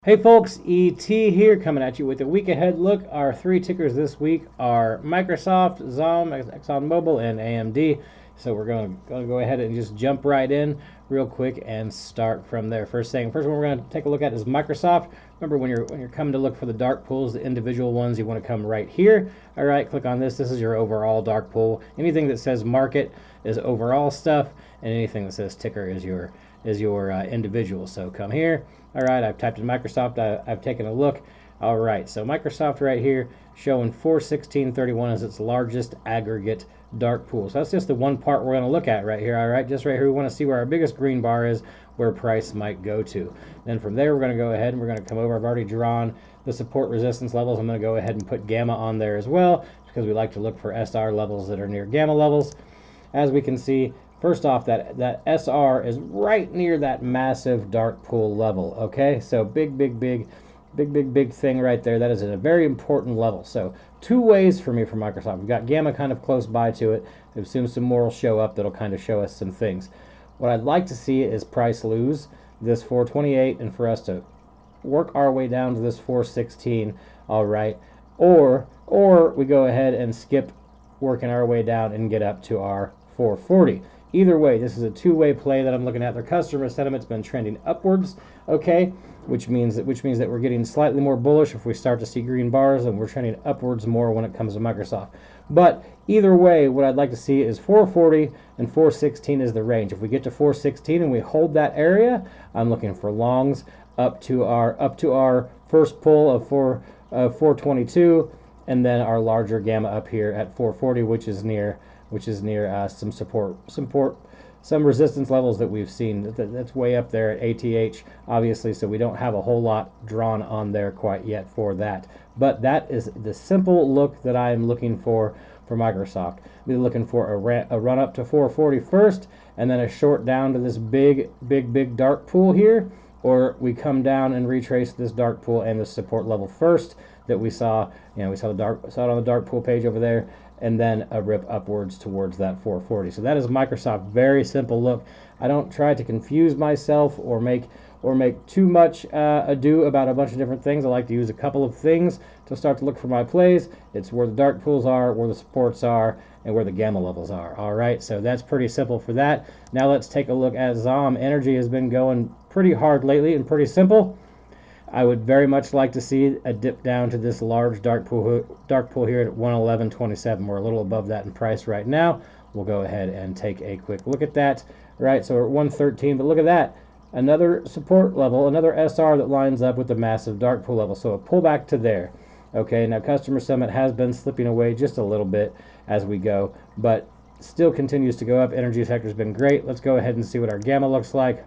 Hey folks, ET here coming at you with a week ahead look. Our three tickers this week are Microsoft, XOM, ExxonMobil, and AMD. So we're going to go ahead and just jump right in real quick and start from there. First one we're going to take a look at is Microsoft. Remember, when you're coming to look for the dark pools, the individual ones, you want to come right here. All right, click on this. This is your overall dark pool. Anything that says market is overall stuff, and anything that says ticker is your individual. So come here. All right, I've typed in Microsoft. I've taken a look. All right, so Microsoft right here showing 416.31 as its largest aggregate dark pool. So that's just the one part we're going to look at right here. All right, just right here, we want to see where our biggest green bar is, where price might go to. Then from there, we're going to go ahead and we're going to come over. I've already drawn the support resistance levels. I'm going to go ahead and put gamma on there as well, because we like to look for SR levels that are near gamma levels. As we can see, first off, that SR is right near that massive dark pool level. Okay, so big thing right there. That is a very important level. So two ways for me for Microsoft. We've got gamma kind of close by to it. I assume some more will show up that'll kind of show us some things. What I'd like to see is price lose this 428 and for us to work our way down to this 416. All right, or we go ahead and skip working our way down and get up to our 440. Either way, this is a two-way play that I'm looking at. Their customer sentiment's been trending upwards, okay, which means that we're getting slightly more bullish if we start to see green bars, and we're trending upwards more when it comes to Microsoft. But either way, what I'd like to see is 440 and 416 is the range. If we get to 416 and we hold that area, I'm looking for longs up to our first pull of 422, and then our larger gamma up here at 440, which is near some support, some resistance levels that we've seen. That's way up there at ATH, obviously, so we don't have a whole lot drawn on there quite yet for that. But that is the simple look that I'm looking for Microsoft. We're looking for a run up to 440 first, and then a short down to this big dark pool here, or we come down and retrace this dark pool and the support level first that we saw. We saw it on the dark pool page over there, and then a rip upwards towards that 440. So that is Microsoft. Very simple look. I don't try to confuse myself or make too much ado about a bunch of different things. I like to use a couple of things to start to look for my plays. It's where the dark pools are, where the supports are, and where the gamma levels are. All right, so that's pretty simple for that. Now let's take a look at XOM. Energy has been going pretty hard lately and pretty simple. I would very much like to see a dip down to this large dark pool here at 111.27. We're a little above that in price right now. We'll go ahead and take a quick look at that. Right, so we're at 113, but look at that. Another support level, another SR that lines up with the massive dark pool level. So a pullback to there. Okay, now customer sentiment has been slipping away just a little bit as we go, but still continues to go up. Energy sector's been great. Let's go ahead and see what our gamma looks like.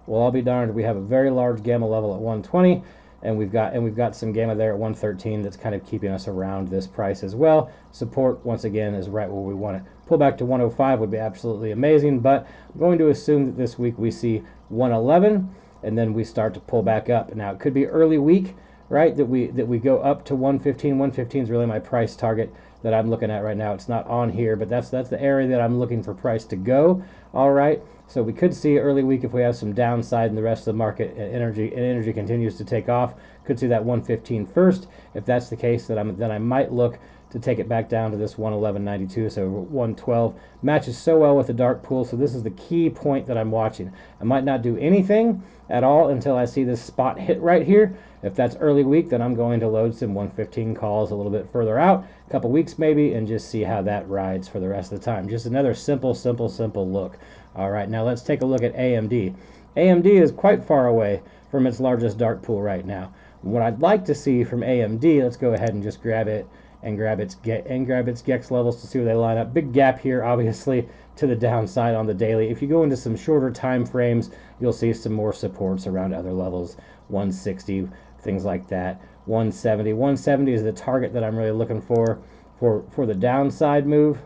Well, I'll be darned. We have a very large gamma level at 120, and we've got some gamma there at 113 that's kind of keeping us around this price as well. Support, once again, is right where we want it. Pull back to 105 would be absolutely amazing, but I'm going to assume that this week we see 111, and then we start to pull back up. Now, it could be early week, right, that we go up to 115. 115 is really my price target that I'm looking at right now. It's not on here, but that's the area that I'm looking for price to go. All right, so we could see early week if we have some downside in the rest of the market and energy continues to take off. Could see that 115 first. If that's the case, then I might look to take it back down to this 111.92. So 112 matches so well with the dark pool. So this is the key point that I'm watching. I might not do anything at all until I see this spot hit right here. If that's early week, then I'm going to load some 115 calls a little bit further out, a couple weeks maybe, and just see how that rides for the rest of the time. Just another simple look. All right, now let's take a look at AMD. AMD is quite far away from its largest dark pool right now. What I'd like to see from AMD, let's go ahead and just grab it and grab its GEX levels to see where they line up. Big gap here, obviously, to the downside on the daily. If you go into some shorter time frames, you'll see some more supports around other levels, 160, things like that. 170. 170 is the target that I'm really looking for the downside move.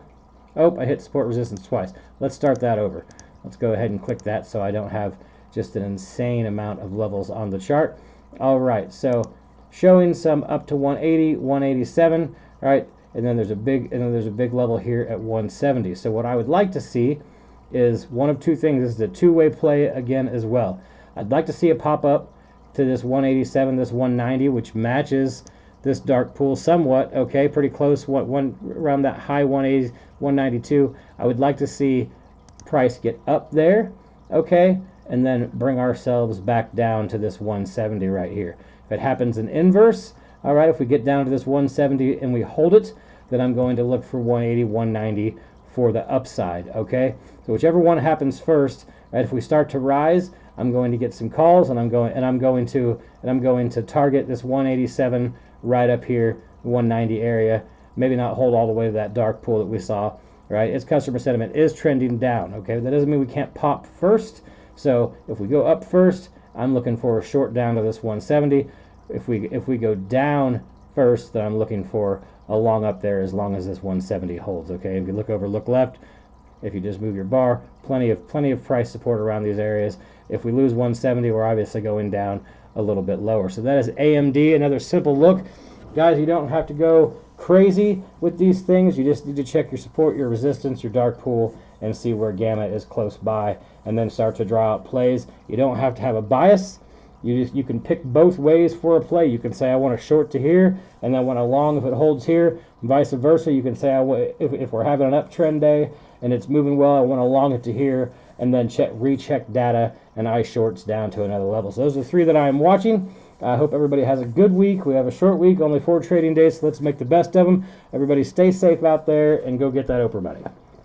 Oh, I hit support resistance twice. Let's start that over. Let's go ahead and click that so I don't have just an insane amount of levels on the chart. All right, so showing some up to 180, 187, right? And then there's a big level here at 170. So what I would like to see is one of two things. This is a two-way play again as well. I'd like to see it pop up to this 187, this 190, which matches this dark pool somewhat, okay, pretty close, one around that high 180, 192. I would like to see price get up there, okay, and then bring ourselves back down to this 170 right here. If it happens in inverse, all right, if we get down to this 170 and we hold it, then I'm going to look for 180, 190 for the upside, okay? So whichever one happens first, right? If we start to rise, I'm going to get some calls, and I'm going to target this 187 right up here, 190 area. Maybe not hold all the way to that dark pool that we saw, right? Its customer sentiment is trending down, okay? That doesn't mean we can't pop first. So if we go up first, I'm looking for a short down to this 170. If we go down first, then I'm looking for a long up there as long as this 170 holds, okay? If you look over, look left, if you just move your bar, plenty of price support around these areas. If we lose 170, we're obviously going down a little bit lower. So that is AMD, another simple look. Guys, you don't have to go crazy with these things. You just need to check your support, your resistance, your dark pool, and see where gamma is close by, and then start to draw out plays. You don't have to have a bias. You can pick both ways for a play. You can say I want a short to here, and then want a long if it holds here, and vice versa. You can say if we're having an uptrend day and it's moving well, I want to long it to here, and then recheck data and eye shorts down to another level. So those are three that I'm watching. I hope everybody has a good week. We have a short week, only 4 trading days, so let's make the best of them. Everybody stay safe out there and go get that Oprah money.